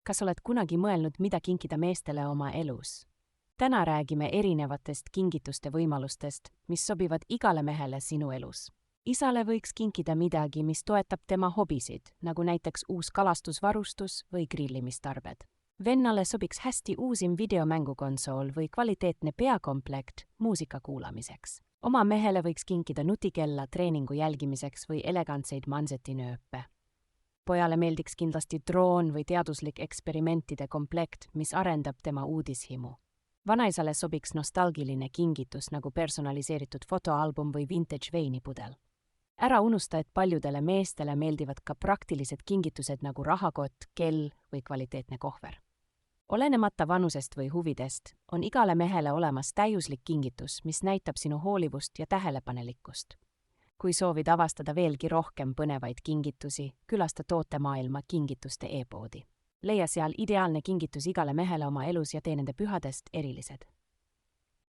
Kas oled kunagi mõelnud, mida kinkida meestele oma elus? Täna räägime erinevatest kingituste võimalustest, mis sobivad igale mehele sinu elus. Isale võiks kinkida midagi, mis toetab tema hobisid, nagu näiteks uus kalastusvarustus või grillimistarbed. Vennale sobiks hästi uusim videomängukonsool või kvaliteetne peakomplekt muusika kuulamiseks. Oma mehele võiks kinkida nutikella treeningu jälgimiseks või elegantseid mansetinööpe. Pojale meeldiks kindlasti droon või teaduslik eksperimentide komplekt, mis arendab tema uudishimu. Vanaisale sobiks nostalgiline kingitus nagu personaliseeritud fotoalbum või vintage veinipudel. Ära unusta, et paljudele meestele meeldivad ka praktilised kingitused nagu rahakott, kell või kvaliteetne kohver. Olenemata vanusest või huvidest, on igale mehele olemas täiuslik kingitus, mis näitab sinu hoolivust ja tähelepanelikkust. Kui soovid avastada veelgi rohkem põnevaid kingitusi, külasta tootemaailma kingituste e-poodi. Leia seal ideaalne kingitus igale mehele oma elus ja tee nende pühadest erilised.